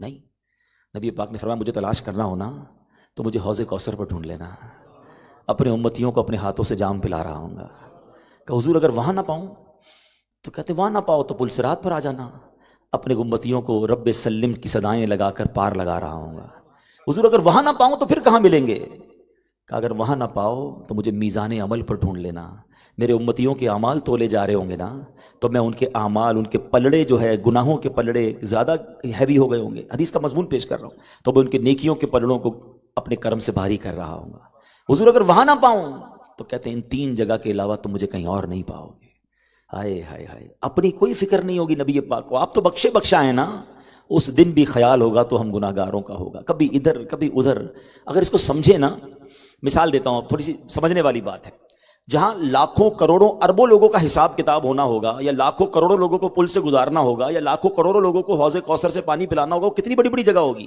نہیں، نبی پاک نے فرمایا مجھے تلاش کرنا ہونا تو مجھے حوض کوثر پر ڈھونڈ لینا، اپنے امتیوں کو اپنے ہاتھوں سے جام پلا رہا ہوں گا. کہ حضور اگر وہاں نہ پاؤں تو کہتے وہاں نہ پاؤ تو پل صراط پر آ جانا، اپنے امتیوں کو رب سلم کی صدائیں لگا کر پار لگا رہا ہوں گا. حضور اگر وہاں نہ پاؤں تو پھر کہاں ملیں گے؟ کہ اگر وہاں نہ پاؤ تو مجھے میزان عمل پر ڈھونڈ لینا، میرے امتیوں کے اعمال تولے جا رہے ہوں گے نا، تو میں ان کے اعمال، ان کے پلڑے جو ہے گناہوں کے پلڑے زیادہ ہیوی ہو گئے ہوں گے، حدیث کا مضمون پیش کر رہا ہوں، تو میں ان کے نیکیوں کے پلڑوں کو اپنے کرم سے بھاری کر رہا ہوں گا. حضور اگر وہاں نہ پاؤں تو کہتے ہیں ان 3 جگہ کے علاوہ تم مجھے کہیں اور نہیں پاؤ گے. ہائے ہائے ہائے، اپنی کوئی فکر نہیں ہوگی نبی پاک کو، آپ تو بخشے بخشا ہیں نا. اس دن بھی خیال ہوگا تو ہم گناہ گاروں کا ہوگا، کبھی ادھر کبھی ادھر. اگر اس کو سمجھے نا، مثال دیتا ہوں، تھوڑی سی سمجھنے والی بات ہے. جہاں لاکھوں کروڑوں اربوں لوگوں کا حساب کتاب ہونا ہوگا، یا لاکھوں کروڑوں لوگوں کو پل سے گزارنا ہوگا، یا لاکھوں کروڑوں لوگوں کو حوض کوثر سے پانی پلانا ہوگا، کتنی بڑی بڑی جگہ ہوگی،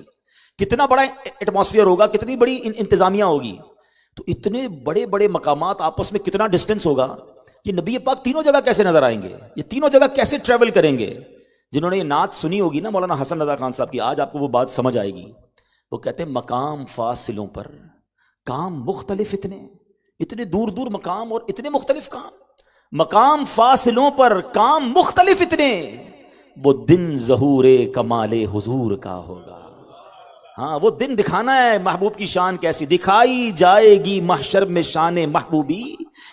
کتنا بڑا ایٹماسفیئر ہوگا، کتنی بڑی انتظامیہ ہوگی. تو اتنے بڑے بڑے مقامات، آپس میں کتنا ڈسٹنس ہوگا. یہ نبی پاک تینوں جگہ کیسے نظر آئیں گے؟ یہ تینوں جگہ کیسے ٹریول کریں گے؟ جنہوں نے یہ نعت سنی ہوگی نا مولانا حسن رضا خان صاحب کی، آج آپ کو وہ بات سمجھ آئے گی. وہ کہتے ہیں مقام فاصلوں پر کام مختلف، اتنے دور دور مقام اور اتنے مختلف کام. مقام فاصلوں پر کام مختلف اتنے، وہ دن ظہور کمال حضور کا ہوگا. ہاں، وہ دن دکھانا ہے محبوب کی شان کیسی، دکھائی جائے گی محشر میں شان محبوبی،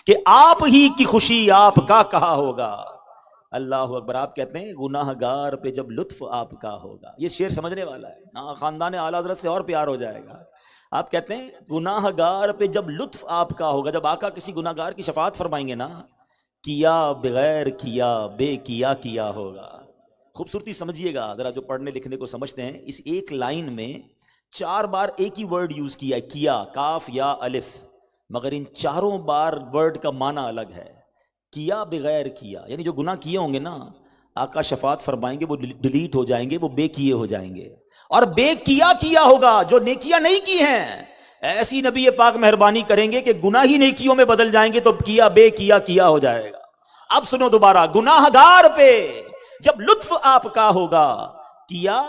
کہ آپ ہی کی خوشی آپ کا کہا ہوگا. اللہ اکبر. آپ کہتے ہیں گناہ گار پہ جب لطف آپ کا ہوگا. یہ شعر سمجھنے والا ہے، خاندان اعلی حضرت سے اور پیار ہو جائے گا. آپ کہتے ہیں گناہ گار پہ جب لطف آپ کا ہوگا. جب آقا کسی گناہ گار کی شفاعت فرمائیں گے نا، کیا بغیر کیا بے کیا ہوگا. خوبصورتی سمجھیے گا ذرا، جو پڑھنے لکھنے کو سمجھتے ہیں. اس ایک لائن میں 4 بار ایک ہی ورڈ یوز کیا ہے، کیا، کاف یا الف، مگر ان 4 بار ورڈ کا معنی الگ ہے. کیا بغیر کیا، یعنی جو گناہ کیے ہوں گے نا، آقا شفاعت فرمائیں گے وہ ڈیلیٹ ہو جائیں گے، وہ بے کیے ہو جائیں گے. اور بے کیا ہوگا، جو نیکیاں نہیں کی ہیں، ایسی نبی پاک مہربانی کریں گے کہ گناہ ہی نیکیوں میں بدل جائیں گے، تو کیا بے کیا ہو جائے گا. اب سنو دوبارہ، گناہ گار پہ جب لطف آپ کا ہوگا، کیا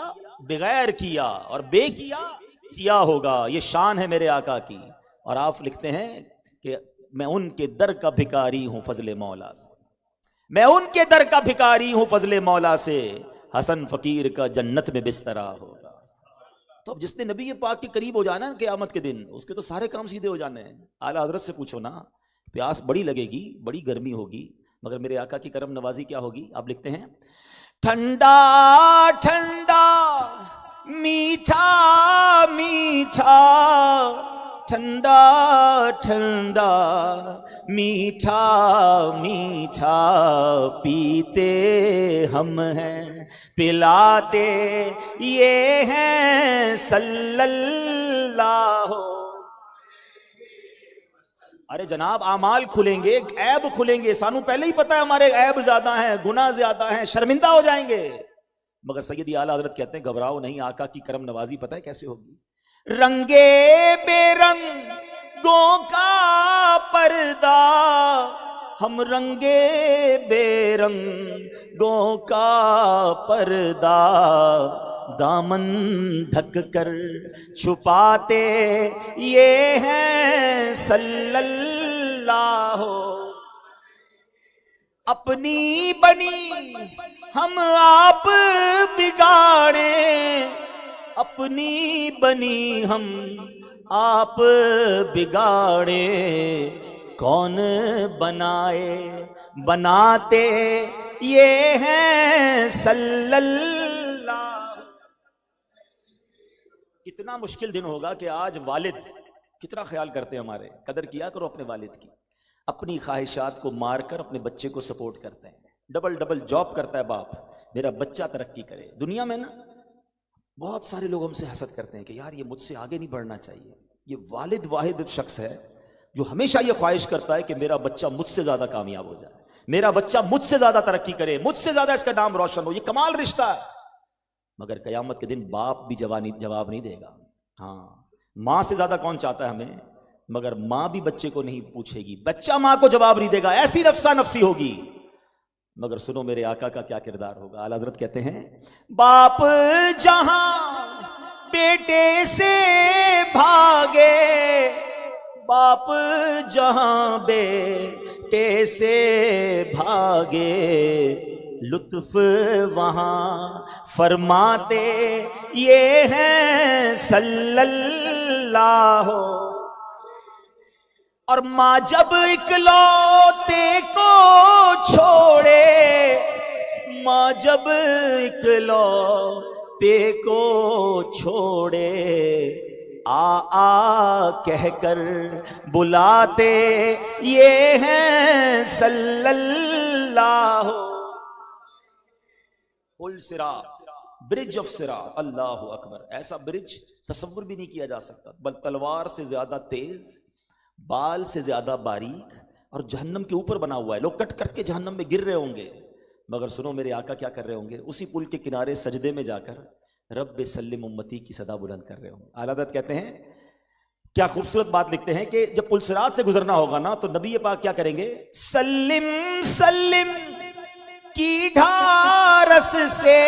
بغیر کیا اور بے کیا ہوگا. یہ شان ہے میرے آقا کی. اور آپ لکھتے ہیں کہ میں ان کے در کا بھکاری ہوں فضل مولا سے، میں ان کے در کا بھکاری ہوں فضل مولا سے، حسن فقیر کا جنت میں بسترا ہوگا. تو اب جس نے نبی پاک کے قریب ہو جانا قیامت کے دن، اس کے تو سارے کام سیدھے ہو جانے ہیں. اعلی حضرت سے پوچھو نا، پیاس بڑی لگے گی، بڑی گرمی ہوگی، مگر میرے آقا کی کرم نوازی کیا ہوگی. آپ لکھتے ہیں ٹھنڈا ٹھنڈا میٹھا میٹھا، ٹھنڈا ٹھنڈا میٹھا میٹھا، پیتے ہم ہیں پلاتے یہ ہیں صلی اللہ. ارے جناب، اعمال کھلیں گے، عیب کھلیں گے، سانو پہلے ہی پتا ہے ہمارے عیب زیادہ ہیں، گناہ زیادہ ہیں، شرمندہ ہو جائیں گے. مگر سیدی اعلیٰ حضرت کہتے ہیں گھبراؤ نہیں، آقا کی کرم نوازی پتہ ہے کیسے ہوگی. رنگے بے رنگوں کا پردہ، ہم رنگے بے رنگوں کا پردہ، دامن ڈھک کر چھپاتے یہ ہیں صلی اللہ. اپنی بنی ہم آپ بگاڑیں، اپنی بنی ہم آپ بگاڑے، کون بنائے بناتے یہ ہیں صلی اللہ. کتنا مشکل دن ہوگا کہ آج والد کتنا خیال کرتے ہیں ہمارے. قدر کیا کرو اپنے والد کی. اپنی خواہشات کو مار کر اپنے بچے کو سپورٹ کرتے ہیں. ڈبل جاب کرتا ہے باپ، میرا بچہ ترقی کرے. دنیا میں نا بہت سارے لوگ ہم سے حسد کرتے ہیں کہ یار یہ مجھ سے آگے نہیں بڑھنا چاہیے. یہ والد واحد شخص ہے جو ہمیشہ یہ خواہش کرتا ہے کہ میرا بچہ مجھ سے زیادہ کامیاب ہو جائے، میرا بچہ مجھ سے زیادہ ترقی کرے، مجھ سے زیادہ اس کا نام روشن ہو. یہ کمال رشتہ ہے. مگر قیامت کے دن باپ بھی جواب نہیں دے گا. ہاں، ماں سے زیادہ کون چاہتا ہے ہمیں، مگر ماں بھی بچے کو نہیں پوچھے گی، بچہ ماں کو جواب نہیں دے گا. ایسی نفسا نفسی ہوگی. مگر سنو میرے آقا کا کیا کردار ہوگا. اعلیٰ حضرت کہتے ہیں باپ جہاں بیٹے سے بھاگے، باپ جہاں بیٹے سے بھاگے، لطف وہاں فرماتے یہ ہیں صلی اللہ. اور ماں جب اکلوتے کو چھوڑے، ماں جب اکلوتے کو چھوڑے، آ کہہ کر بلاتے یہ ہیں صلی اللہ. پل صراط، برج آف صراط، اللہ اکبر. ایسا برج تصور بھی نہیں کیا جا سکتا، بل تلوار سے زیادہ تیز، بال سے زیادہ باریک، اور جہنم کے اوپر بنا ہوا ہے. لوگ کٹ کٹ کے جہنم میں گر رہے ہوں گے، مگر سنو میرے آقا کیا کر رہے ہوں گے؟ اسی پل کے کنارے سجدے میں جا کر رب سلم امتی کی صدا بلند کر رہے ہوں گے. اعلیٰ حضرت کہتے ہیں، کیا خوبصورت بات لکھتے ہیں کہ جب پل صراط سے گزرنا ہوگا نا تو نبی پاک کیا کریں گے؟ سلم سلم کی ڈھارس سے،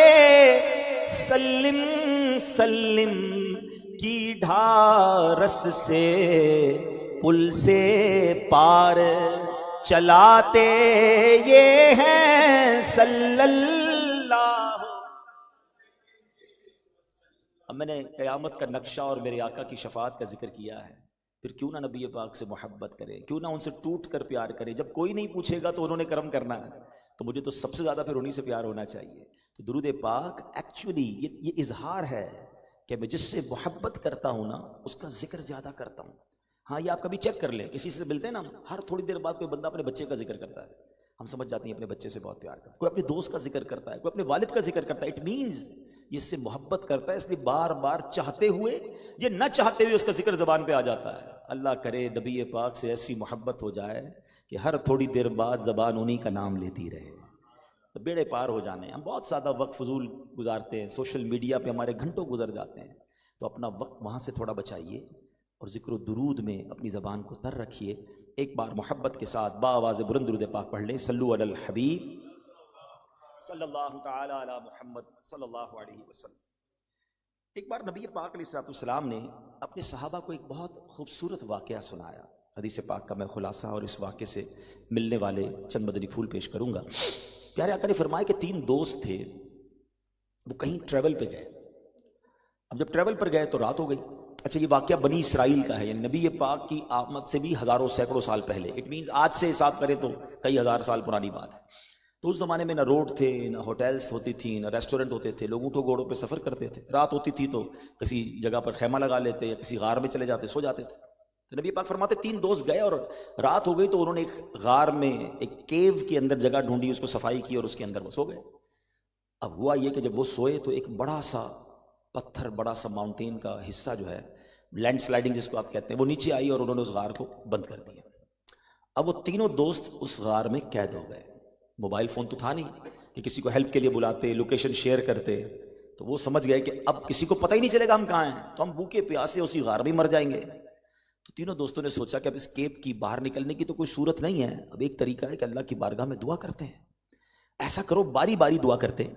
سلم سلم کی ڈھارس سے، پل سے پار چلاتے یہ ہیں صلی اللہ. اب میں نے قیامت کا نقشہ اور میرے آقا کی شفاعت کا ذکر کیا ہے، پھر کیوں نہ نبی پاک سے محبت کرے، کیوں نہ ان سے ٹوٹ کر پیار کرے؟ جب کوئی نہیں پوچھے گا تو انہوں نے کرم کرنا ہے، تو مجھے تو سب سے زیادہ پھر انہی سے پیار ہونا چاہیے. تو درود پاک ایکچولی یہ اظہار ہے کہ میں جس سے محبت کرتا ہوں نا اس کا ذکر زیادہ کرتا ہوں. ہاں یہ آپ کبھی چیک کر لیں، کسی سے ملتے ہیں نا، ہر تھوڑی دیر بعد کوئی بندہ اپنے بچے کا ذکر کرتا ہے، ہم سمجھ جاتے ہیں اپنے بچے سے بہت پیار کرتا ہے. کوئی اپنے دوست کا ذکر کرتا ہے، کوئی اپنے والد کا ذکر کرتا ہے، اٹ مینز یہ اس سے محبت کرتا ہے، اس لیے بار بار چاہتے ہوئے یہ نہ چاہتے ہوئے اس کا ذکر زبان پہ آ جاتا ہے. اللہ کرے نبی پاک سے ایسی محبت ہو جائے کہ ہر تھوڑی دیر بعد زبان انہی کا نام لیتی رہے، تو بیڑے پار ہو جانے. ہم بہت زیادہ وقت فضول گزارتے ہیں، سوشل میڈیا پہ ہمارے گھنٹوں گزر جاتے ہیں، تو اپنا وقت وہاں سے تھوڑا بچائیے اور ذکر و درود میں اپنی زبان کو تر رکھیے. ایک بار محبت کے ساتھ با آواز بلند درود پاک پڑھ لیں. صلو علی الحبیب صلی اللہ تعالی علی محمد صلی اللہ علیہ وسلم. ایک بار نبی پاک علیہ السلام نے اپنے صحابہ کو ایک بہت خوبصورت واقعہ سنایا. حدیث پاک کا میں خلاصہ اور اس واقعے سے ملنے والے چند مدنی پھول پیش کروں گا. پیارے آقا نے فرمایا کہ 3 دوست تھے، وہ کہیں ٹریول پہ گئے. اب جب ٹریول پر گئے تو رات ہو گئی. اچھا یہ واقعہ بنی اسرائیل کا ہے، یعنی نبی پاک کی آمد سے بھی ہزاروں سینکڑوں سال پہلے، اٹ مینز آج سے حساب کرے تو کئی ہزار سال پرانی بات ہے. تو اس زمانے میں نہ روڈ تھے، نہ ہوٹلز ہوتی تھیں، نہ ریسٹورنٹ ہوتے تھے. لوگ اونٹوں گھوڑوں پہ سفر کرتے تھے. رات ہوتی تھی تو کسی جگہ پر خیمہ لگا لیتے یا کسی غار میں چلے جاتے، سو جاتے تھے. تو نبی پاک فرماتے 3 دوست گئے اور رات ہو گئی تو انہوں نے ایک غار میں ایک کیو کے اندر جگہ ڈھونڈی، اس کو صفائی کی اور اس کے اندر وہ سو گئے. اب ہوا یہ کہ جب وہ سوئے تو ایک بڑا سا پتھر، بڑا سا ماؤنٹین کا حصہ جو ہے، لینڈ سلائڈنگ جس کو آپ کہتے ہیں، وہ نیچے آئی اور انہوں نے اس غار کو بند کر دیا. اب وہ تینوں دوست اس غار میں قید ہو گئے. موبائل فون تو تھا نہیں کہ کسی کو ہیلپ کے لیے بلاتے، لوکیشن شیئر کرتے. تو وہ سمجھ گئے کہ اب کسی کو پتہ ہی نہیں چلے گا ہم کہاں ہیں، تو ہم بھوکے پیاسے اسی غار میں مر جائیں گے. تو تینوں دوستوں نے سوچا کہ اب اس کیپ کی باہر نکلنے کی تو کوئی صورت نہیں ہے. اب ایک طریقہ ہے کہ اللہ کی بارگاہ میں دعا کرتے ہیں. ایسا کرو باری باری دعا کرتے ہیں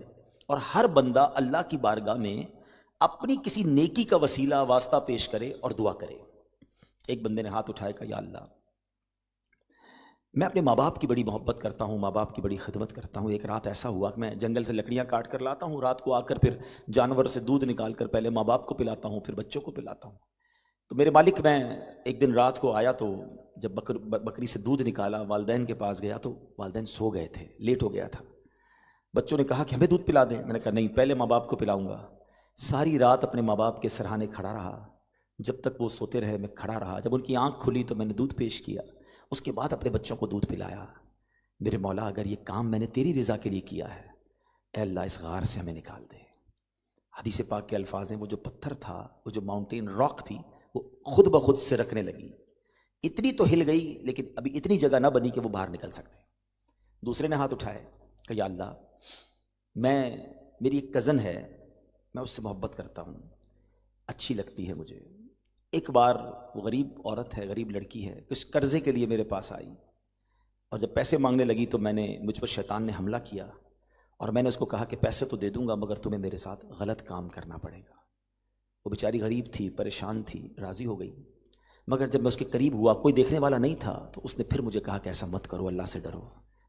اور ہر بندہ اللہ کی بارگاہ میں اپنی کسی نیکی کا وسیلہ واسطہ پیش کرے اور دعا کرے. ایک بندے نے ہاتھ اٹھائے، کہا یا اللہ میں اپنے ماں باپ کی بڑی محبت کرتا ہوں، ماں باپ کی بڑی خدمت کرتا ہوں. ایک رات ایسا ہوا کہ میں جنگل سے لکڑیاں کاٹ کر لاتا ہوں، رات کو آ کر پھر جانور سے دودھ نکال کر پہلے ماں باپ کو پلاتا ہوں، پھر بچوں کو پلاتا ہوں. تو میرے مالک، میں ایک دن رات کو آیا تو جب بکری سے دودھ نکالا، والدین کے پاس گیا تو والدین سو گئے تھے، لیٹ ہو گیا تھا. بچوں نے کہا کہ ہمیں دودھ پلا دیں. میں نے کہا نہیں، پہلے ماں باپ کو پلاؤں گا. ساری رات اپنے ماں باپ کے سرہانے کھڑا رہا، جب تک وہ سوتے رہے میں کھڑا رہا. جب ان کی آنکھ کھلی تو میں نے دودھ پیش کیا، اس کے بعد اپنے بچوں کو دودھ پلایا. میرے مولا، اگر یہ کام میں نے تیری رضا کے لیے کیا ہے، اے اللہ اس غار سے ہمیں نکال دے. حدیث پاک کے الفاظ ہیں، وہ جو پتھر تھا، وہ جو ماؤنٹین راک تھی، وہ خود بخود سے رکھنے لگی. اتنی تو ہل گئی لیکن ابھی اتنی جگہ نہ بنی کہ وہ باہر نکل سکتے. دوسرے نے ہاتھ اٹھائے کہ یا اللہ میری ایک کزن ہے، میں اس سے محبت کرتا ہوں، اچھی لگتی ہے مجھے. ایک بار وہ غریب عورت ہے، غریب لڑکی ہے، کچھ قرضے کے لیے میرے پاس آئی اور جب پیسے مانگنے لگی تو مجھ پر شیطان نے حملہ کیا اور میں نے اس کو کہا کہ پیسے تو دے دوں گا مگر تمہیں میرے ساتھ غلط کام کرنا پڑے گا. وہ بیچاری غریب تھی، پریشان تھی، راضی ہو گئی. مگر جب میں اس کے قریب ہوا، کوئی دیکھنے والا نہیں تھا، تو اس نے پھر مجھے کہا کہ ایسا مت کرو، اللہ سے ڈرو،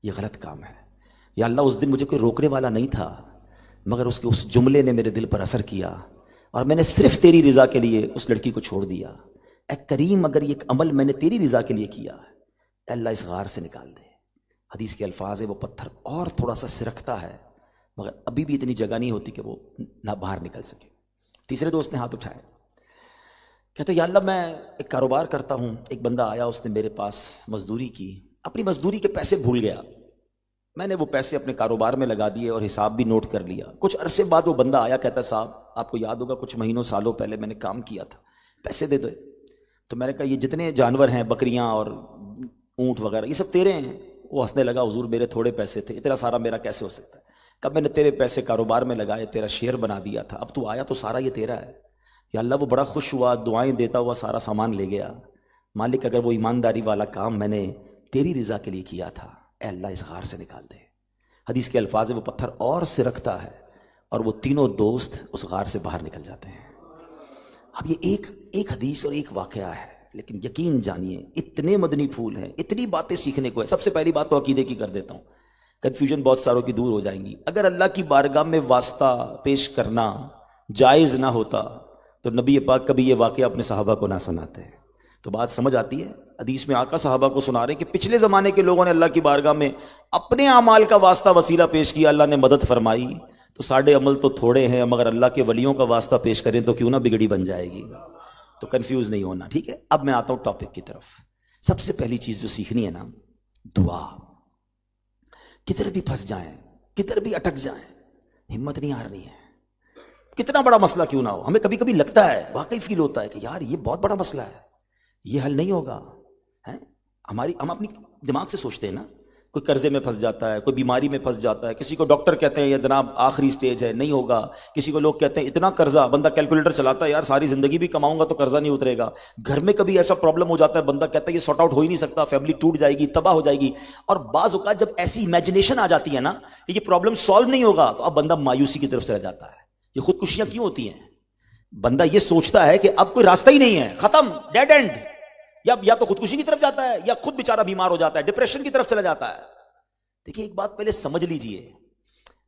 یہ غلط کام ہے. یا اللہ، اس دن مجھے کوئی روکنے والا نہیں تھا، مگر اس کے اس جملے نے میرے دل پر اثر کیا اور میں نے صرف تیری رضا کے لیے اس لڑکی کو چھوڑ دیا. اے کریم، اگر یہ عمل میں نے تیری رضا کے لیے کیا، اے اللہ اس غار سے نکال دے. حدیث کے الفاظ ہے، وہ پتھر اور تھوڑا سا سرکتا ہے، مگر ابھی بھی اتنی جگہ نہیں ہوتی کہ وہ نہ باہر نکل سکے. تیسرے دوست نے ہاتھ اٹھائے، کہتے یا اللہ میں ایک کاروبار کرتا ہوں. ایک بندہ آیا، اس نے میرے پاس مزدوری کی، اپنی مزدوری کے پیسے بھول گیا. میں نے وہ پیسے اپنے کاروبار میں لگا دیے اور حساب بھی نوٹ کر لیا. کچھ عرصے بعد وہ بندہ آیا، کہتا صاحب آپ کو یاد ہوگا کچھ مہینوں سالوں پہلے میں نے کام کیا تھا، پیسے دے دو. تو میں نے کہا یہ جتنے جانور ہیں، بکریاں اور اونٹ وغیرہ، یہ سب تیرے ہیں؟ وہ ہنسنے لگا، حضور میرے تھوڑے پیسے تھے، اتنا سارا میرا کیسے ہو سکتا ہے؟ کب میں نے تیرے پیسے کاروبار میں لگائے، تیرا شیئر بنا دیا تھا، اب تو آیا تو سارا یہ تیرا ہے. یا اللہ وہ بڑا خوش ہوا، دعائیں دیتا ہوا سارا سامان لے گیا. مالک اگر وہ ایمانداری والا کام میں نے تیری رضا کے لیے کیا تھا، اے اللہ اس غار سے نکال دے. حدیث کے الفاظ ہے، وہ پتھر اور سرکتا ہے اور وہ تینوں دوست اس غار سے باہر نکل جاتے ہیں. اب یہ ایک حدیث اور ایک واقعہ ہے، لیکن یقین جانیے اتنے مدنی پھول ہیں، اتنی باتیں سیکھنے کو ہے. سب سے پہلی بات تو عقیدے کی کر دیتا ہوں، کنفیوژن بہت ساروں کی دور ہو جائیں گی. اگر اللہ کی بارگاہ میں واسطہ پیش کرنا جائز نہ ہوتا تو نبی پاک کبھی یہ واقعہ اپنے صحابہ کو نہ سناتے. تو بات سمجھ آتی ہے؟ حدیث میں آقا صحابہ کو سنا رہے ہیں کہ پچھلے زمانے کے لوگوں نے اللہ کی بارگاہ میں اپنے اعمال کا واسطہ وسیلہ پیش کیا، اللہ نے مدد فرمائی. تو ساڑھے عمل تو تھوڑے ہیں، مگر اللہ کے ولیوں کا واسطہ پیش کریں تو کیوں نہ بگڑی بن جائے گی. تو کنفیوز نہیں ہونا، ٹھیک ہے؟ اب میں آتا ہوں ٹاپک کی طرف. سب سے پہلی چیز جو سیکھنی ہے نا، دعا. کدھر بھی پھنس جائیں، کدھر بھی اٹک جائیں، ہمت نہیں ہارنی ہے. کتنا بڑا مسئلہ کیوں نہ ہو، ہمیں کبھی کبھی لگتا ہے، واقعی فیل ہوتا ہے کہ یار یہ بہت بڑا مسئلہ ہے، یہ حل نہیں ہوگا. ہم اپنی دماغ سے سوچتے ہیں نا. کوئی قرضے میں پھنس جاتا ہے، کوئی بیماری میں پھنس جاتا ہے، کسی کو ڈاکٹر کہتے ہیں یہ جناب آخری سٹیج ہے، نہیں ہوگا. کسی کو لوگ کہتے ہیں اتنا قرضہ، بندہ کیلکولیٹر چلاتا ہے، یار ساری زندگی بھی کماؤں گا تو قرضہ نہیں اترے گا. گھر میں کبھی ایسا پرابلم ہو جاتا ہے، بندہ کہتا ہے یہ سارٹ آؤٹ ہو ہی نہیں سکتا، فیملی ٹوٹ جائے گی، تباہ ہو جائے گی. اور بعض اوقات جب ایسی امیجنیشن آ جاتی ہے نا کہ یہ پرابلم سالو نہیں ہوگا، تو اب بندہ مایوسی کی طرف چلا جاتا ہے. یہ خودکشیاں کیوں ہوتی ہیں؟ بندہ یہ سوچتا ہے کہ اب کوئی راستہ ہی نہیں ہے، ختم، ڈیڈ اینڈ. یا تو خودکشی کی طرف جاتا ہے یا خود بیچارہ بیمار ہو جاتا ہے، ڈپریشن کی طرف چلا جاتا ہے. دیکھیے ایک بات پہلے سمجھ لیجئے،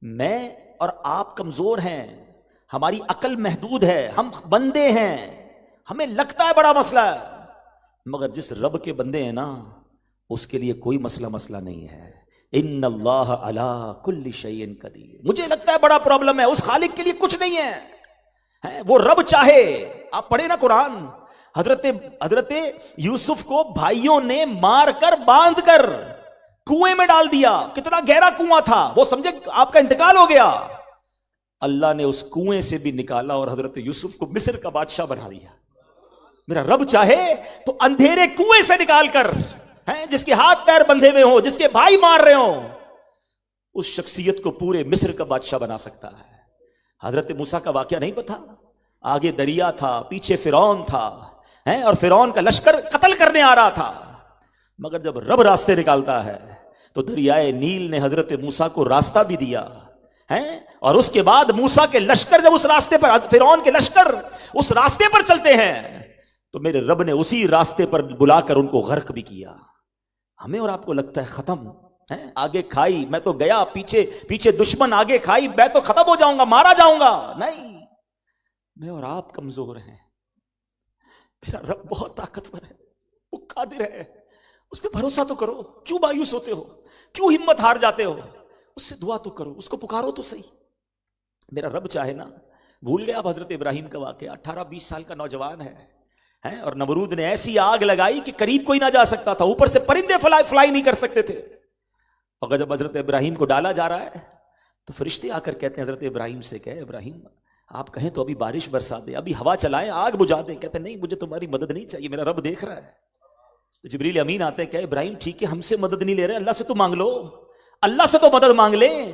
میں اور آپ کمزور ہیں، ہماری عقل محدود ہے، ہم بندے ہیں، ہمیں لگتا ہے بڑا مسئلہ ہے، مگر جس رب کے بندے ہیں نا اس کے لیے کوئی مسئلہ نہیں ہے. ان اللہ علی کل شیء قدیر. مجھے لگتا ہے بڑا پرابلم ہے، اس خالق کے لیے کچھ نہیں ہے. وہ رب چاہے، آپ پڑھیں نا قرآن، حضرت یوسف کو بھائیوں نے مار کر باندھ کر کنویں میں ڈال دیا. کتنا گہرا کنواں تھا، وہ سمجھے آپ کا انتقال ہو گیا. اللہ نے اس کنویں سے بھی نکالا اور حضرت یوسف کو مصر کا بادشاہ بنا دیا. میرا رب چاہے تو اندھیرے کنویں سے نکال کر، جس کے ہاتھ پیر بندھے ہوئے ہوں، جس کے بھائی مار رہے ہوں، اس شخصیت کو پورے مصر کا بادشاہ بنا سکتا ہے. حضرت موسیٰ کا واقعہ نہیں پتا؟ آگے دریا تھا، پیچھے فرعون تھا، اور فرعون کا لشکر قتل کرنے آ رہا تھا. مگر جب رب راستے نکالتا ہے تو دریائے نیل نے حضرت موسیٰ کو راستہ بھی دیا، اور اس کے بعد موسیٰ کے لشکر جب اس راستے پر، فرعون کے لشکر اس راستے پر چلتے ہیں تو میرے رب نے اسی راستے پر بلا کر ان کو غرق بھی کیا. ہمیں اور آپ کو لگتا ہے ختم، آگے کھائی، میں تو گیا، پیچھے دشمن، آگے کھائی، میں تو ختم ہو جاؤں گا، مارا جاؤں گا. نہیں، میں اور آپ کمزور ہیں، میرا رب بہت طاقتور ہے، وہ قادر ہے. اس پہ بھروسہ تو کرو. کیوں مایوس ہوتے ہو؟ کیوں ہمت ہار جاتے ہو؟ اس سے دعا تو کرو، اس کو پکارو تو صحیح. میرا رب چاہے نا، بھول گیا اب حضرت ابراہیم کا واقعہ. 18-20 سال کا نوجوان ہے، اور نمرود نے ایسی آگ لگائی کہ قریب کوئی نہ جا سکتا تھا، اوپر سے پرندے فلائی نہیں کر سکتے تھے. اور جب حضرت ابراہیم کو ڈالا جا رہا ہے تو فرشتے آ کر کہتے ہیں حضرت ابراہیم سے کہ ابراہیم آپ کہیں تو ابھی بارش برسا دیں، ابھی ہوا چلائیں، آگ بجھا دیں. کہتے ہیں نہیں، مجھے تمہاری مدد نہیں چاہیے، میرا رب دیکھ رہا ہے. تو جبریل امین آتے ہیں کہ ابراہیم ٹھیک ہے، ہم سے مدد نہیں لے رہے، اللہ سے تو مانگ لو، اللہ سے تو مدد مانگ لیں.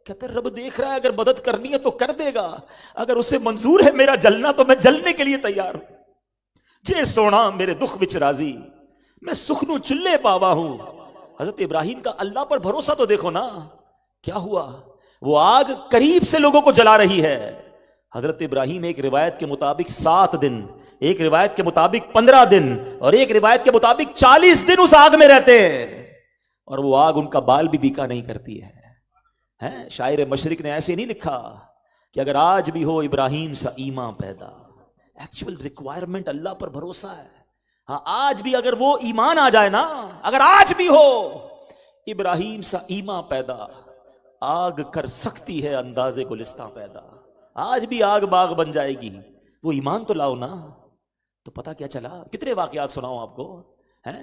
کہتے ہیں رب دیکھ رہا ہے، اگر مدد کرنی ہے تو کر دے گا، اگر اسے منظور ہے میرا جلنا تو میں جلنے کے لیے تیار ہوں. جے سونا میرے دکھ وچ راضی، میں سکھنو چلے پاوا ہوں. حضرت ابراہیم کا اللہ پر بھروسہ تو دیکھو نا. کیا ہوا؟ وہ آگ قریب سے لوگوں کو جلا رہی ہے. حضرت ابراہیم ایک روایت کے مطابق 7 دن، ایک روایت کے مطابق 15 دن، اور ایک روایت کے مطابق 40 دن اس آگ میں رہتے ہیں، اور وہ آگ ان کا بال بھی بیکا نہیں کرتی ہے۔ شاعر مشرق نے ایسے نہیں لکھا کہ اگر آج بھی ہو ابراہیم سا ایمان پیدا، ایکچوئل ریکوائرمنٹ اللہ پر بھروسہ ہے۔ ہاں آج بھی اگر وہ ایمان آ جائے نا، اگر آج بھی ہو ابراہیم سا ایمان پیدا، آگ کر سکتی ہے انداز گلستاں پیدا۔ آج بھی آگ باغ بن جائے گی، وہ ایمان تو لاؤ نا۔ تو پتا کیا چلا؟ کتنے واقعات سناؤں آپ کو؟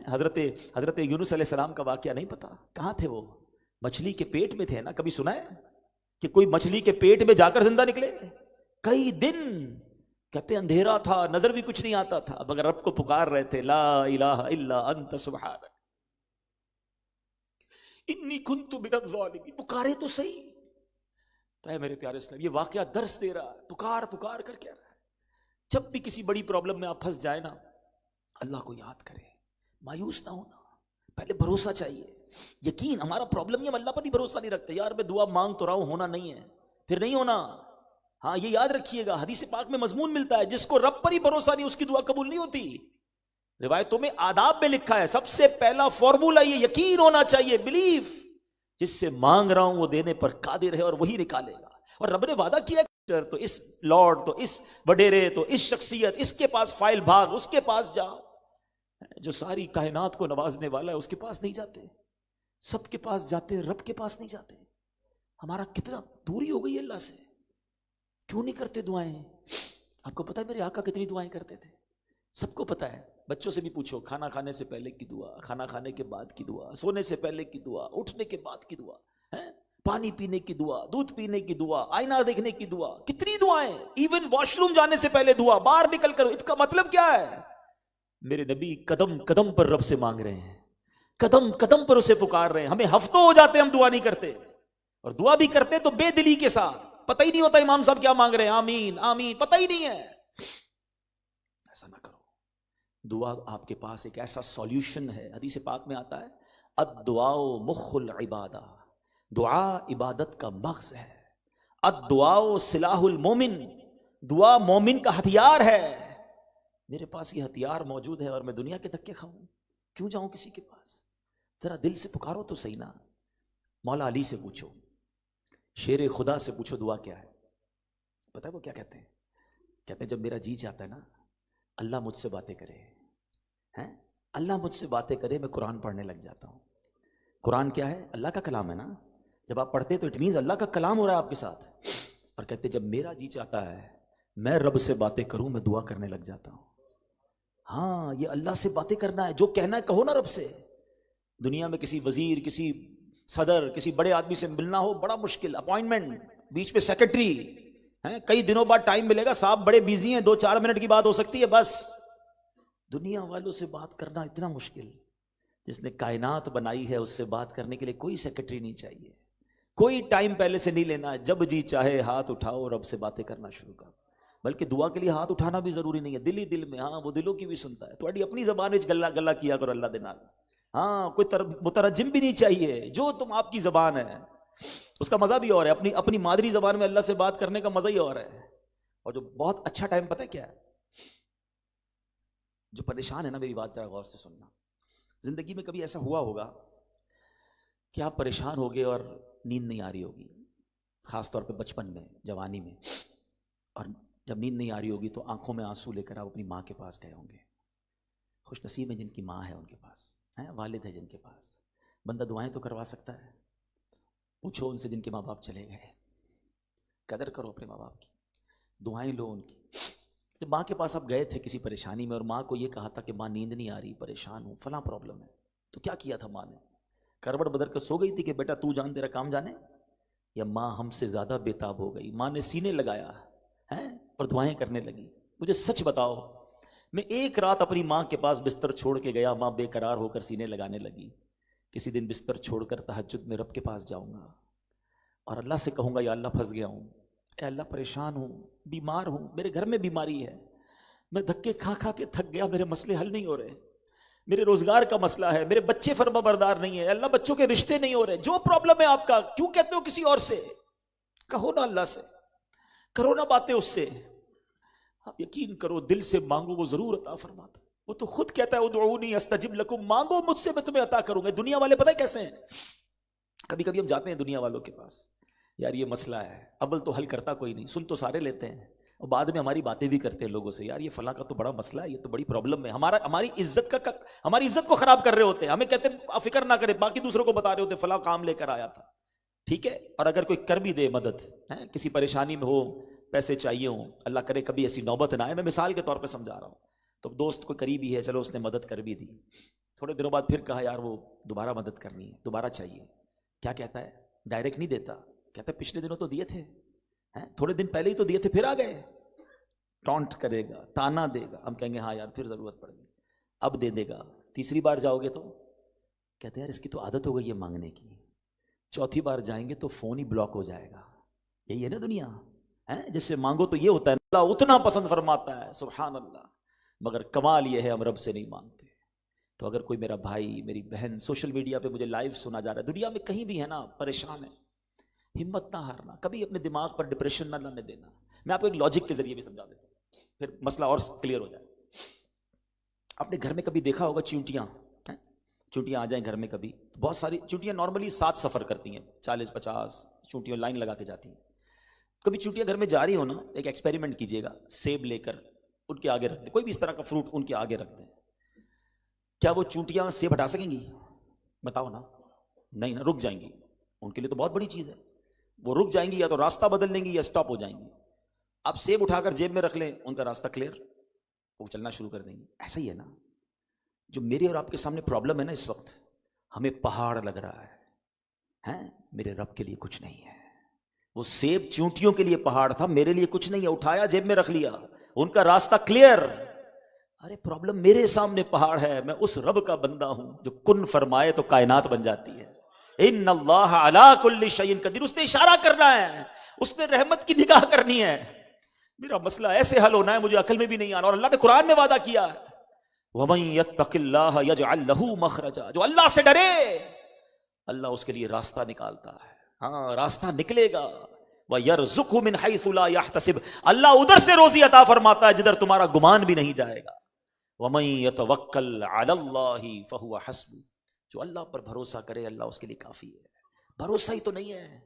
حضرت یونس علیہ السلام کا واقعہ نہیں پتا؟ کہاں تھے وہ؟ مچھلی کے پیٹ میں تھے نا۔ کبھی سنا ہے کہ کوئی مچھلی کے پیٹ میں جا کر زندہ نکلے؟ کئی دن کہتے اندھیرا تھا، نظر بھی کچھ نہیں آتا تھا، مگر رب کو پکار رہے تھے، لا الہ الا انت سبحانک انی کنت من الظالمین۔ پکارے تو صحیح۔ تو اے میرے پیارے اسلام، یہ واقعہ درس دے رہا ہے، پکار پکار کر کیا رہا ہے۔ جب بھی کسی بڑی پرابلم میں آپ پھنس جائے نا، اللہ کو یاد کریں، مایوس نہ ہونا، پہلے بھروسہ چاہیے، یقین۔ ہمارا پرابلم یہ ہم اللہ پر بھی بھروسہ نہیں رکھتے۔ یار میں دعا مانگ تو رہا ہوں، ہونا نہیں ہے، پھر نہیں ہونا۔ ہاں یہ یاد رکھیے گا، حدیث پاک میں مضمون ملتا ہے، جس کو رب پر ہی بھروسہ نہیں اس کی دعا قبول نہیں ہوتی۔ روایتوں میں آداب میں لکھا ہے، سب سے پہلا فارمولا یہ یقین ہونا چاہیے، بلیف۔ جس سے مانگ رہا ہوں وہ دینے پر قادر ہے اور وہی نکالے گا۔ اور رب نے وعدہ کیا تو اس لارڈ، تو اس وڈیرے، تو اس شخصیت، اس کے پاس فائل بھاگ، اس کے پاس جا۔ جو ساری کائنات کو نوازنے والا ہے اس کے پاس نہیں جاتے، سب کے پاس جاتے، رب کے پاس نہیں جاتے۔ ہمارا کتنا دوری ہو گئی ہے اللہ سے، کیوں نہیں کرتے دعائیں؟ آپ کو پتا ہے میرے آقا کتنی دعائیں کرتے تھے؟ سب کو پتا ہے، بچوں سے بھی پوچھو، کھانا کھانے سے پہلے کی دعا، کھانا کھانے کے بعد کی دعا، سونے سے پہلے کی دعا، اٹھنے کے بعد کی دعا، پانی پینے کی دعا، دودھ پینے کی دعا، آئینہ دیکھنے کی دعا، کتنی دعائیں، ایون واش روم جانے سے پہلے دعا، باہر نکل کر۔ اس کا مطلب کیا ہے؟ میرے نبی قدم قدم پر رب سے مانگ رہے ہیں، قدم قدم پر اسے پکار رہے ہیں۔ ہمیں ہفتوں ہو جاتے ہم دعا نہیں کرتے، اور دعا بھی کرتے تو بے دلی کے ساتھ، پتہ ہی نہیں ہوتا امام صاحب کیا مانگ رہے ہیں، آمین آمین، پتہ ہی نہیں ہے۔ ایسا نہ کرو۔ دعا آپ کے پاس ایک ایسا سولوشن ہے، حدیث پاک میں آتا ہے الدعاء مخ العبادہ، دعا عبادت کا مغز ہے۔ الدعاء سلاح المومن، دعا مومن کا ہتھیار ہے۔ میرے پاس یہ ہتھیار موجود ہے اور میں دنیا کے دھکے کھاؤں؟ کیوں جاؤں کسی کے پاس؟ ذرا دل سے پکارو تو صحیح نا۔ مولا علی سے پوچھو، شیر خدا سے پوچھو دعا کیا ہے، پتہ ہے وہ کیا کہتے ہیں؟ کہتے ہیں جب میرا جی چاہتا ہے نا اللہ مجھ سے باتیں کرے، اللہ مجھ سے باتیں کرے، میں قرآن پڑھنے لگ جاتا ہوں۔ قرآن کیا ہے؟ اللہ کا کلام ہے نا۔ جب آپ پڑھتے تو اٹ مینز اللہ کا کلام ہو رہا ہے آپ کے ساتھ۔ اور کہتے ہیں جب میرا جی چاہتا ہے میں رب سے باتیں کروں، میں دعا کرنے لگ جاتا ہوں۔ ہاں یہ اللہ سے باتیں کرنا ہے، جو کہنا ہے کہو نا رب سے۔ دنیا میں کسی وزیر، کسی صدر، کسی بڑے آدمی سے ملنا ہو بڑا مشکل، اپوائنٹمنٹ، بیچ میں سیکرٹری، کئی دنوں بعد ٹائم ملے گا، صاحب بڑے بیزی ہیں، 2-4 منٹ کی بات ہو سکتی ہے بس۔ دنیا والوں سے بات کرنا اتنا مشکل، جس نے کائنات بنائی ہے اس سے بات کرنے کے لیے کوئی سیکرٹری نہیں چاہیے، کوئی ٹائم پہلے سے نہیں لینا ہے، جب جی چاہے ہاتھ اٹھاؤ رب سے باتیں کرنا شروع کرو۔ بلکہ دعا کے لیے ہاتھ اٹھانا بھی ضروری نہیں ہے، دل ہی دل میں، ہاں وہ دلوں کی بھی سنتا ہے۔ تھوڑی اپنی زبان وچ گلا گلا کیا کرو اللہ دے نال، ہاں کوئی مترجم بھی نہیں چاہیے، جو تم آپ کی زبان ہے اس کا مزہ بھی اور ہے، اپنی مادری زبان میں اللہ سے بات کرنے کا مزہ ہی اور ہے۔ اور جو بہت اچھا ٹائم پتہ ہے کیا ہے؟ جو پریشان ہے نا، میری بات ذرا غور سے سننا۔ زندگی میں کبھی ایسا ہوا ہوگا کہ آپ پریشان ہو گئے اور نیند نہیں آ رہی ہوگی، خاص طور پہ بچپن میں، جوانی میں، اور جب نیند نہیں آ رہی ہوگی تو آنکھوں میں آنسو لے کر آپ اپنی ماں کے پاس گئے ہوں گے۔ خوش نصیب ہیں جن کی ماں ہے، ان کے پاس والد ہے، جن کے پاس بندہ دعائیں تو کروا سکتا ہے۔ پوچھو ان سے جن کے ماں باپ چلے گئے، قدر کرو اپنے ماں باپ کی، دعائیں لو ان کی۔ جب ماں کے پاس آپ گئے تھے کسی پریشانی میں اور ماں کو یہ کہا تھا کہ ماں نیند نہیں آ رہی، پریشان ہوں، فلاں پرابلم ہے، تو کیا کیا تھا ماں نے؟ کروٹ بدل کر سو گئی تھی کہ بیٹا تو جان تیرا کام جانے؟ یا ماں ہم سے زیادہ بےتاب ہو گئی؟ ماں نے سینے لگایا اور دعائیں کرنے لگی۔ مجھے سچ بتاؤ، میں ایک رات اپنی ماں کے پاس بستر چھوڑ کے گیا، ماں بے قرار ہو کر سینے لگانے لگی۔ کسی دن بستر چھوڑ کر تہجد میں رب کے پاس جاؤں گا اور اللہ سے کہوں گا یا اللہ پھنس گیا ہوں، اے اللہ پریشان ہوں، بیمار ہوں، میرے گھر میں بیماری ہے، میں دھکے کھا کھا کے تھک گیا، میرے مسئلے حل نہیں ہو رہے، میرے روزگار کا مسئلہ ہے، میرے بچے فرما بردار نہیں ہیں، اللہ بچوں کے رشتے نہیں ہو رہے، جو پرابلم ہے آپ کا، کیوں کہتے ہو کسی اور سے؟ کہو نا اللہ سے۔ کرو نا باتیں اس سے. آپ یقین کرو دل سے مانگو وہ ضرور عطا فرماتا. وہ تو خود کہتا ہے ادعونی استجب لکم، مانگو مجھ سے میں تمہیں عطا کروں گا. دنیا والے پتہ ہے کیسے ہیں؟ کبھی کبھی ہم جاتے ہیں دنیا والوں کے پاس، یار یہ مسئلہ ہے، اول تو حل کرتا کوئی نہیں، سن تو سارے لیتے ہیں، اور بعد میں ہماری باتیں بھی کرتے ہیں لوگوں سے، یار یہ فلاں کا تو بڑا مسئلہ ہے، یہ تو بڑی پرابلم ہے، ہماری عزت کو خراب کر رہے ہوتے ہیں. ہمیں کہتے ہیں فکر نہ کرے، باقی دوسروں کو بتا رہے ہوتے فلاں کام لے کر آیا تھا. ٹھیک ہے، اور اگر کوئی کر بھی دے مدد، کسی پریشانی میں ہو، پیسے چاہیے ہوں، اللہ کرے کبھی ایسی نوبت نہ آئے، میں مثال کے طور پہ سمجھا رہا ہوں، تو دوست کوئی قریبی ہے، چلو اس نے مدد کر بھی دی، تھوڑے دنوں بعد پھر کہا یار وہ دوبارہ مدد کرنی ہے، دوبارہ چاہیے. کیا کہتا ہے؟ ڈائریکٹ نہیں دیتا، کہتا ہے پچھلے دنوں تو دیے تھے، تھوڑے دن پہلے ہی تو دیے تھے، پھر آ گئے. ٹونٹ کرے گا، تانا دے گا، ہم کہیں گے ہاں یار پھر ضرورت پڑ گئی، اب دے دے گا. تیسری بار جاؤ گے تو کہتے ہیں یار اس کی تو عادت ہو گئی ہے مانگنے کی. چوتھی بار جائیں گے تو فون ہی بلاک ہو جائے گا. یہی ہے نا دنیا، جس سے مانگو تو یہ ہوتا ہے اللہ اتنا پسند فرماتا ہے، سبحان اللہ. مگر کمال یہ ہے ہم رب سے نہیں مانگتے. تو اگر کوئی میرا بھائی میری بہن سوشل میڈیا پہ مجھے لائیو سنا جا رہا ہے، دنیا میں کہیں بھی ہے نا، پریشان ہے، ہمت نہ ہارنا، کبھی اپنے دماغ پر ڈپریشن نہ لانے دینا. میں آپ کو ایک لاجک کے ذریعے بھی سمجھا دیتا ہوں، پھر مسئلہ اور کلیئر ہو جائے. آپ نے گھر میں کبھی دیکھا ہوگا چیونٹیاں آ جائیں گھر میں کبھی، بہت ساری چیونٹیاں نارملی ساتھ سفر کرتی ہیں، 40-50 چیونٹیاں لائن لگا کے جاتی ہیں. کبھی چیونٹیاں گھر میں جا رہی ہو نا، ایک ایکسپیریمنٹ کیجئے گا، سیب لے کر ان کے آگے رکھ دیں، کوئی بھی اس طرح کا فروٹ ان کے آگے رکھ دیں، کیا وہ چیونٹیاں سیب ہٹا سکیں گی؟ بتاؤ نا. نہیں نا، رک جائیں گی. ان کے لیے تو بہت بڑی چیز ہے، وہ رک جائیں گی، یا تو راستہ بدل لیں گی یا سٹاپ ہو جائیں گی. اب سیب اٹھا کر جیب میں رکھ لیں، ان کا راستہ کلیئر، وہ چلنا شروع کر دیں گی. ایسا ہی ہے نا، جو میرے اور آپ کے سامنے پرابلم ہے نا اس وقت، ہمیں پہاڑ لگ رہا ہے، میرے رب کے لیے کچھ نہیں ہے. وہ سیب چیونٹیوں کے لیے پہاڑ تھا، میرے لیے کچھ نہیں ہے، اٹھایا جیب میں رکھ لیا، ان کا راستہ کلیئر. ارے پرابلم میرے سامنے پہاڑ ہے، میں اس رب کا بندہ ہوں جو کن فرمائے تو کائنات بن جاتی ہے. ان اللہ علی کل شیء قدیر، اس نے اشارہ کرنا ہے، اس نے رحمت کی نگاہ کرنی ہے. میرا مسئلہ ایسے حل ہونا ہے، مجھے عقل میں بھی نہیں آنا. اور اللہ نے قرآن میں وعدہ کیا ہے وَمَن يَتَّقِ اللَّهَ يَجْعَل لَّهُ مَخْرَجًا، جو اللہ سے ڈرے اللہ اس کے لیے راستہ نکالتا ہے. ہاں راستہ نکلے گا. وَيَرْزُقْهُ مِنْ حَيْثُ لَا يَحْتَسِبُ، اللہ ادھر سے روزی عطا فرماتا ہے جدھر تمہارا گمان بھی نہیں جائے گا. وَمَن يَتَوَكَّلْ عَلَى اللَّهِ فَهُوَ حَسْبُهُ، جو اللہ پر بھروسہ کرے اللہ اس کے لیے کافی ہے. بھروسہ ہی تو نہیں ہے.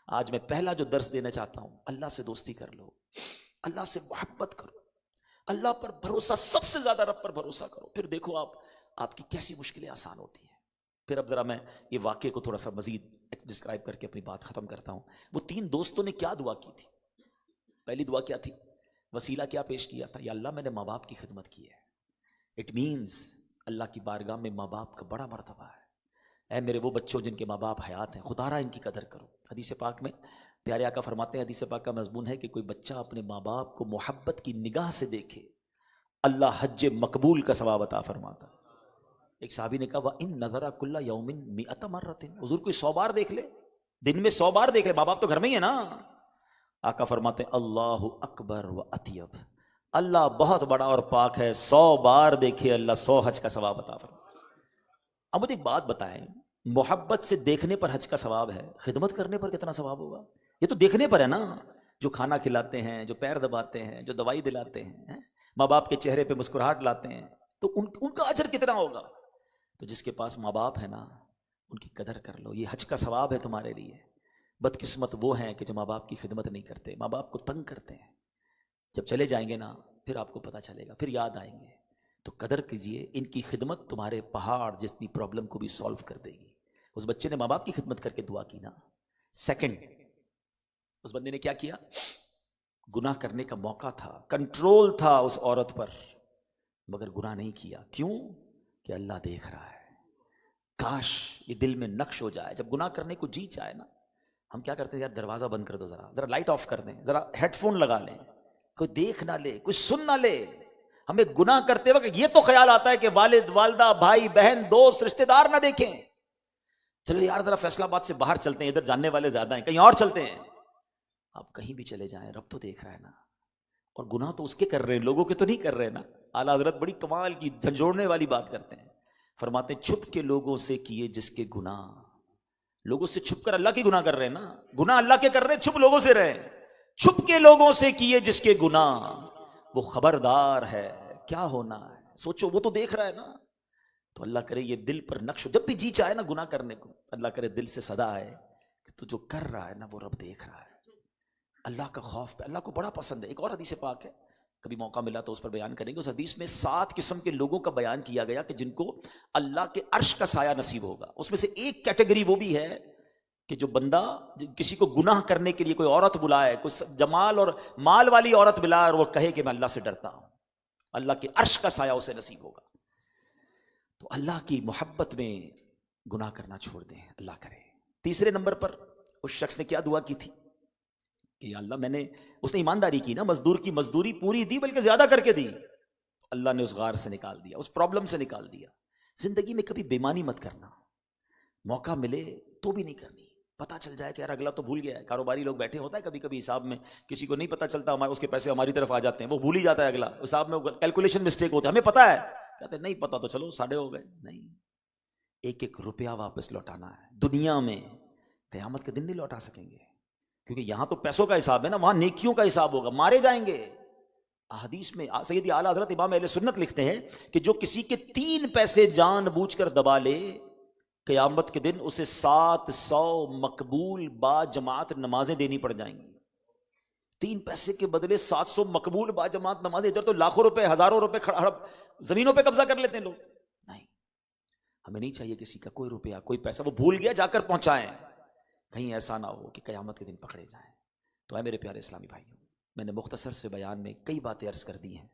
آج میں پہلا جو درس دینا چاہتا ہوں، اللہ سے دوستی کر لو، اللہ سے محبت کرو، اللہ پر بھروسہ، سب سے زیادہ رب پر بھروسہ کرو، پھر دیکھو آپ کی کیسی مشکلیں آسان ہوتی ہیں. پھر اب ذرا میں یہ واقعے کو تھوڑا سا مزید ڈسکرائب کر کے اپنی بات ختم کرتا ہوں. وہ 3 دوستوں نے کیا دعا کی تھی؟ پہلی دعا کیا تھی؟ وسیلہ کیا پیش کیا تھا؟ یا اللہ میں نے ماں باپ کی خدمت کی ہے. اٹ مینز اللہ کی بارگاہ میں ماں باپ کا بڑا مرتبہ ہے. اے میرے وہ بچوں جن کے ماں باپ حیات ہیں، خدا را ان کی قدر کرو. حدیث پاک میں پیارے آقا فرماتے ہیں، حدیث پاک کا مضمون ہے کہ کوئی بچہ اپنے ماں باپ کو محبت کی نگاہ سے دیکھے، اللہ حج مقبول کا ثواب عطا فرماتا. ایک صحابی نے کہا وَإِن نَظَرَ كُلَّ يَوْمٍ 100 مَرَّةٍ، حضور کوئی 100 بار دیکھ لے، دن میں 100 بار دیکھ لے، ماں باپ تو گھر میں ہی ہے نا. آقا فرماتے ہیں اللہ اکبر و اطیب، اللہ بہت بڑا اور پاک ہے، 100 بار دیکھے اللہ 100 حج کا ثواب عطا فرماتا. اب مجھے ایک بات بتائیں، محبت سے دیکھنے پر حج کا ثواب ہے، خدمت کرنے پر کتنا ثواب ہوگا؟ یہ تو دیکھنے پر ہے نا، جو کھانا کھلاتے ہیں، جو پیر دباتے ہیں، جو دوائی دلاتے ہیں، ماں باپ کے چہرے پہ مسکراہٹ لاتے ہیں، تو ان کا اجر کتنا ہوگا؟ تو جس کے پاس ماں باپ ہے نا، ان کی قدر کر لو، یہ حج کا ثواب ہے تمہارے لیے. بدقسمت وہ ہیں کہ جو ماں باپ کی خدمت نہیں کرتے، ماں باپ کو تنگ کرتے ہیں. جب چلے جائیں گے نا پھر آپ کو پتہ چلے گا، پھر یاد آئیں گے. تو قدر کیجئے، ان کی خدمت تمہارے پہاڑ جتنی پرابلم کو بھی سولو کر دے گی. اس بچے نے ماں باپ کی خدمت کر کے دعا کی نا. سیکنڈ، اس بندے نے کیا کیا؟ گناہ کرنے کا موقع تھا، کنٹرول تھا اس عورت پر، مگر گناہ نہیں کیا. کیوں؟ کہ اللہ دیکھ رہا ہے. کاش یہ دل میں نقش ہو جائے، جب گناہ کرنے کو جی چاہے نا، ہم کیا کرتے ہیں؟ یار دروازہ بند کر دو، ذرا لائٹ آف کر دیں، ذرا ہیڈ فون لگا لیں، کوئی دیکھ نہ لے، کوئی سن نہ لے. ہمیں گناہ کرتے وقت یہ تو خیال آتا ہے کہ والد والدہ بھائی بہن دوست رشتہ دار نہ دیکھیں. چلو یار ذرا فیصلہ آباد سے باہر چلتے ہیں، ادھر جاننے والے زیادہ ہیں، کہیں اور چلتے ہیں. آپ کہیں بھی چلے جائیں رب تو دیکھ رہا ہے نا. اور گناہ تو اس کے کر رہے ہیں، لوگوں کے تو نہیں کر رہے نا. اعلیٰ حضرت بڑی کمال کی جھنجھوڑنے والی بات کرتے ہیں، فرماتے ہیں چھپ کے لوگوں سے کیے جس کے گناہ. لوگوں سے چھپ کر اللہ کی گناہ کر رہے ہیں نا، گناہ اللہ کے کر رہے ہیں، چھپ لوگوں سے رہے. چھپ کے لوگوں سے کیے جس کے گناہ، وہ خبردار ہے کیا ہونا ہے. سوچو وہ تو دیکھ رہا ہے نا. تو اللہ کرے یہ دل پر نقش ہو، جب بھی جی چاہے نا گناہ کرنے کو، اللہ کرے دل سے صدا آئے کہ تو جو کر رہا ہے نا وہ رب دیکھ رہا ہے. اللہ کا خوف پہ اللہ کو بڑا پسند ہے. ایک اور حدیث پاک ہے، کبھی موقع ملا تو اس پر بیان کریں گے. اس حدیث میں 7 قسم کے لوگوں کا بیان کیا گیا کہ جن کو اللہ کے عرش کا سایہ نصیب ہوگا. اس میں سے ایک کیٹیگری وہ بھی ہے کہ جو بندہ کسی کو گناہ کرنے کے لیے کوئی عورت بلائے، کوئی جمال اور مال والی عورت بلائے اور وہ کہے کہ میں اللہ سے ڈرتا ہوں، اللہ کے عرش کا سایہ اسے نصیب ہوگا. تو اللہ کی محبت میں گناہ کرنا چھوڑ دیں، اللہ کرے. تیسرے نمبر پر اس شخص نے کیا دعا کی تھی کہ یا اللہ اس نے ایمانداری کی نا، مزدور کی مزدوری پوری دی بلکہ زیادہ کر کے دی. اللہ نے اس غار سے نکال دیا، اس پرابلم سے نکال دیا. زندگی میں کبھی بےمانی مت کرنا، موقع ملے تو بھی نہیں کرنی. پتہ چل جائے کہ یار اگلا تو بھول گیا ہے. کاروباری لوگ بیٹھے ہوتا ہے کبھی کبھی حساب میں، کسی کو نہیں پتہ چلتا اس کے پیسے ہماری طرف آ جاتے ہیں، وہ بھول ہی جاتا ہے اگلا. حساب میں کیلکولیشن مسٹیک ہوتا ہے، ہمیں پتہ ہے، کہتے نہیں پتہ تو چلو ساڑھے ہو گئے. نہیں، ایک ایک روپیہ واپس لوٹانا ہے. دنیا میں قیامت کے دن نہیں لوٹا سکیں گے، کیونکہ یہاں تو پیسوں کا حساب ہے نا، وہاں نیکیوں کا حساب ہوگا، مارے جائیں گے. حدیث میں سیدی اعلیٰ حضرت امام اہل سنت لکھتے ہیں کہ جو کسی کے 3 پیسے جان بوجھ کر دبا لے، قیامت کے دن اسے 700 مقبول با جماعت نمازیں دینی پڑ جائیں گی. 3 پیسے کے بدلے 700 مقبول با جماعت نمازیں. ادھر تو لاکھوں روپے، ہزاروں روپے زمینوں پہ قبضہ کر لیتے ہیں لوگ. نہیں، ہمیں نہیں چاہیے کسی کا کوئی روپیہ کوئی پیسہ، وہ بھول گیا جا کر پہنچائیں، کہیں ایسا نہ ہو کہ قیامت کے دن پکڑے جائیں. تو اے میرے پیارے اسلامی بھائیوں، میں نے مختصر سے بیان میں کئی باتیں عرض کر دی ہیں.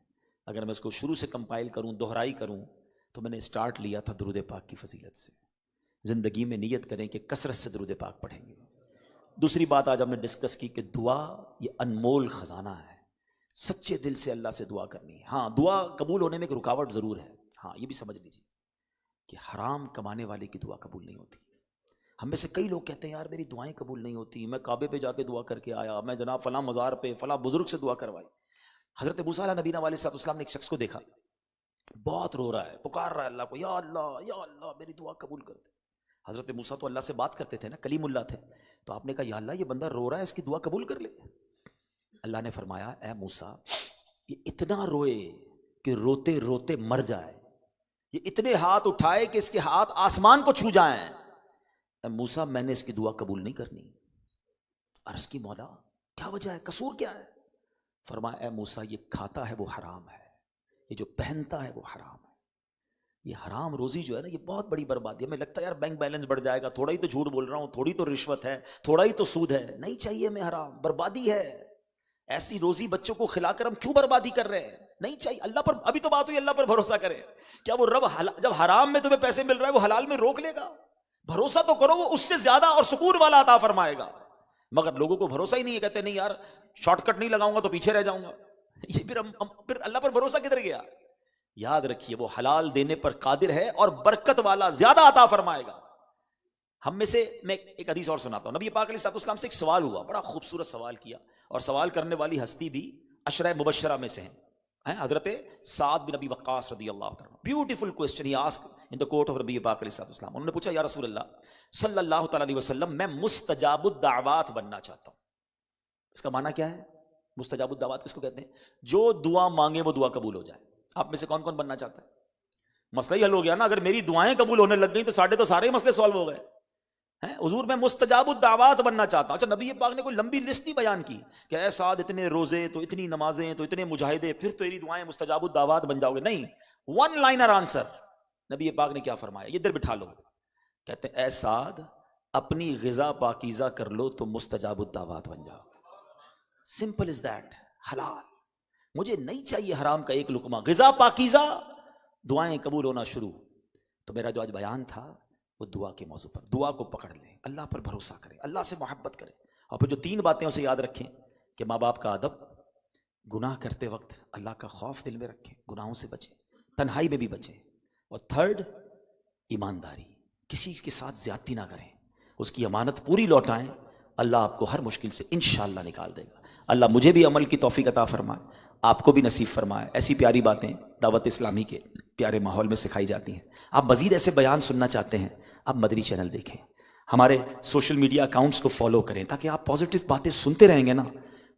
اگر میں اس کو شروع سے کمپائل کروں، دہرائی کروں، تو میں نے اسٹارٹ لیا تھا درود پاک کی فضیلت سے. زندگی میں نیت کریں کہ کثرت سے درود پاک پڑھیں گے. دوسری بات آج ہم نے ڈسکس کی کہ دعا یہ انمول خزانہ ہے، سچے دل سے اللہ سے دعا کرنی ہے. ہاں، دعا قبول ہونے میں ایک رکاوٹ ضرور ہے. ہاں، یہ بھی سمجھ لیجیے کہ حرام کمانے والے کی دعا قبول نہیں ہوتی. ہم میں سے کئی لوگ کہتے ہیں یار میری دعائیں قبول نہیں ہوتی، میں کعبے پہ جا کے دعا کر کے آیا، میں جناب فلاں مزار پہ فلاں بزرگ سے دعا کروائی. حضرت موسیٰ علیہ نبینا علیہ السلام نے ایک شخص کو دیکھا، بہت رو رہا ہے، پکار رہا ہے اللہ کو، یا اللہ میری دعا قبول کر دے. حضرت موسیٰ تو اللہ سے بات کرتے تھے نا، کلیم اللہ تھے. تو آپ نے کہا یا اللہ یہ بندہ رو رہا ہے، اس کی دعا قبول کر لے. اللہ نے فرمایا اے موسیٰ یہ اتنا روئے کہ روتے روتے مر جائے، یہ اتنے ہاتھ اٹھائے کہ اس کے ہاتھ آسمان کو چھو جائیں. اے موسیٰ میں نے اس کی دعا قبول نہیں کرنی. عرض کی مولا کیا وجہ ہے، قصور کیا ہے؟ فرمایا اے موسیٰ یہ کھاتا ہے وہ حرام ہے، یہ جو پہنتا ہے وہ حرام ہے. یہ حرام روزی جو ہے نا یہ بہت بڑی بربادی ہے. ہمیں لگتا ہے یار بینک بیلنس بڑھ جائے گا، تھوڑا ہی تو جھوٹ بول رہا ہوں، تھوڑی تو رشوت ہے، تھوڑا ہی تو سود ہے. نہیں چاہیے ہمیں حرام، بربادی ہے. ایسی روزی بچوں کو کھلا کر ہم کیوں بربادی کر رہے ہیں؟ نہیں چاہیے. اللہ پر ابھی تو بات ہوئی اللہ پر بھروسہ کرے. کیا وہ رب جب حرام میں تمہیں پیسے مل رہا ہے وہ حلال میں روک لے گا؟ بھروسہ تو کرو، وہ اس سے زیادہ اور سکون والا عطا فرمائے گا. مگر لوگوں کو بھروسہ ہی نہیں ہے، کہتے نہیں یار شارٹ کٹ نہیں لگاؤں گا تو پیچھے رہ جاؤں گا. یہ پھر اللہ پر بھروسہ کدھر گیا؟ یاد رکھیے وہ حلال دینے پر قادر ہے اور برکت والا زیادہ عطا فرمائے گا. ہم میں سے میں ایک حدیث اور سناتا ہوں. نبی پاک علیہ السلام سے ایک سوال ہوا، بڑا خوبصورت سوال کیا، اور سوال کرنے والی ہستی بھی عشرہ مبشرہ میں سے ہیں، حضرت سعد بن ابی وقاص رضی اللہ عنہ. Beautiful question he ask in the court of نبی پاک علیہ السلام. انہوں نے پوچھا یا رسول اللہ صلی اللہ تعالی علیہ وسلم میں مستجاب الدعوات بننا چاہتا ہوں. اس کا معنی کیا ہے؟ مستجاب الدعوات کس کو کہتے ہیں؟ جو دعا مانگے وہ دعا قبول ہو جائے. آپ میں سے کون کون بننا چاہتا ہے؟ مسئلہ ہی حل ہو گیا نا. اگر میری دعائیں قبول ہونے لگ گئی تو سارے مسئلے سالو ہو گئے. حضور میں مستجاب الدعوات بننا چاہتا ہوں. اچھا نبی پاک نے کوئی لمبی لسٹ نہیں بیان کی کہ اے سعد اتنے روزے تو اتنی نمازیں تو اتنے مجاہدے پھر تیری دعائیں مستجاب الدعوات بن جاؤ گے. نہیں، ون لائنر آنسر. نبی پاک نے کیا فرمایا؟ یہ ادھر بٹھا لو. کہتے ہیں اے سعد اپنی غذا پاکیزہ کر لو تو مستجاب الدعوات بن جاؤ. Simple is that. حلال، مجھے نہیں چاہیے حرام کا ایک لقمہ. غذا پاکیزہ، دعائیں قبول ہونا شروع. تو میرا جو آج بیان تھا وہ دعا کے موضوع پر. دعا کو پکڑ لیں، اللہ پر بھروسہ کریں، اللہ سے محبت کریں، اور پھر جو 3 باتیں اسے یاد رکھیں کہ ماں باپ کا ادب، گناہ کرتے وقت اللہ کا خوف دل میں رکھیں، گناہوں سے بچیں، تنہائی میں بھی بچیں، اور 3 ایمانداری، کسی کے ساتھ زیادتی نہ کریں، اس کی امانت پوری لوٹائیں. اللہ آپ کو ہر مشکل سے انشاءاللہ نکال دے گا. اللہ مجھے بھی عمل کی توفیق عطا فرمائے، آپ کو بھی نصیب فرمائے. ایسی پیاری باتیں دعوت اسلامی کے پیارے ماحول میں سکھائی جاتی ہیں. آپ مزید ایسے بیان سننا چاہتے ہیں، آپ مدنی چینل دیکھیں، ہمارے سوشل میڈیا اکاؤنٹس کو فالو کریں، تاکہ آپ پازیٹیو باتیں سنتے رہیں گے نا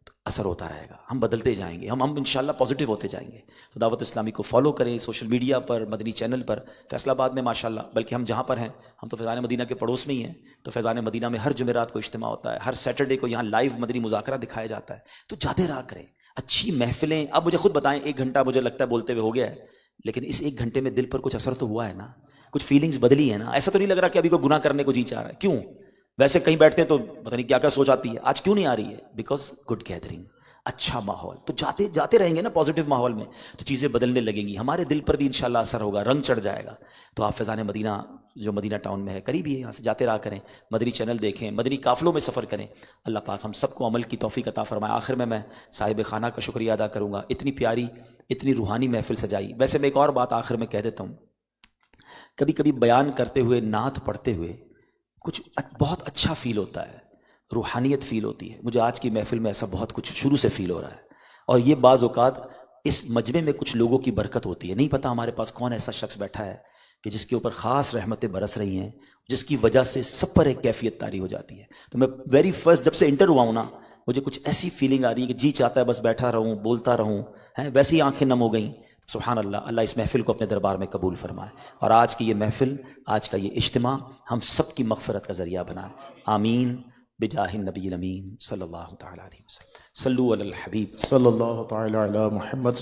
تو اثر ہوتا رہے گا، ہم بدلتے جائیں گے، ہم انشاءاللہ پازیٹیو ہوتے جائیں گے. تو دعوت اسلامی کو فالو کریں سوشل میڈیا پر، مدنی چینل پر. فیصل آباد میں ماشاءاللہ، بلکہ ہم جہاں پر ہیں ہم تو فیضان مدینہ کے پڑوس میں ہی ہیں، تو فیضان مدینہ میں ہر جمعرات کو اجتماع ہوتا ہے، ہر سیٹرڈے کو یہاں لائیو مدنی مذاکرہ دکھایا جاتا ہے. تو جاتے رہا کریں، اچھی محفلیں. اب مجھے خود بتائیں، 1 گھنٹہ مجھے لگتا ہے بولتے ہوئے ہو گیا ہے، لیکن اس 1 گھنٹے میں دل پر کچھ اثر تو ہوا ہے نا، کچھ فیلنگز بدلی ہے نا. ایسا تو نہیں لگ رہا کہ ابھی کوئی گناہ کرنے کو جی چاہ رہا ہے. کیوں؟ ویسے کہیں بیٹھتے ہیں تو پتہ نہیں کیا کیا سوچ آتی ہے، آج کیوں نہیں آ رہی ہے؟ بیکاز گڈ گیدرنگ، اچھا ماحول. تو جاتے رہیں گے نا پازیٹیو ماحول میں، تو چیزیں بدلنے لگیں گی، ہمارے دل پر بھی انشاءاللہ اثر ہوگا، رنگ چڑھ جائے گا. تو آپ فیضان مدینہ جو مدینہ ٹاؤن میں ہے، قریب ہی ہے، یہاں سے جاتے رہا کریں، مدنی چینل دیکھیں، مدنی قافلوں میں سفر کریں. اللہ پاک ہم سب کو عمل کی توفیق عطا فرمائے. آخر میں صاحب خانہ کا شکریہ ادا کروں گا، اتنی پیاری اتنی روحانی محفل سجائی. ویسے میں ایک اور بات آخر میں کہہ دیتا ہوں، کبھی کبھی بیان کرتے ہوئے، نعت پڑھتے ہوئے کچھ بہت اچھا فیل ہوتا ہے، روحانیت فیل ہوتی ہے. مجھے آج کی محفل میں ایسا بہت کچھ شروع سے فیل ہو رہا ہے. اور یہ بعض اوقات اس مجمع میں کچھ لوگوں کی برکت ہوتی ہے. نہیں پتا ہمارے پاس کون ایسا شخص بیٹھا ہے کہ جس کے اوپر خاص رحمتیں برس رہی ہیں، جس کی وجہ سے سب پر ایک کیفیت طاری ہو جاتی ہے. تو میں ویری فرسٹ جب سے انٹر ہوا ہوں نا، مجھے کچھ ایسی فیلنگ آ رہی ہے کہ جی چاہتا ہے بس بیٹھا رہوں، بولتا رہوں، ویسی آنکھیں نم ہو گئیں. سبحان اللہ. اللہ اس محفل کو اپنے دربار میں قبول فرمائے، اور آج کی یہ محفل، آج کا یہ اجتماع ہم سب کی مغفرت کا ذریعہ بنائے. آمین بجاہ النبی الامین صلی اللہ تعالی علیہ وسلم. صلو علی الحبیب. صلی اللہ تعالی علی محمد.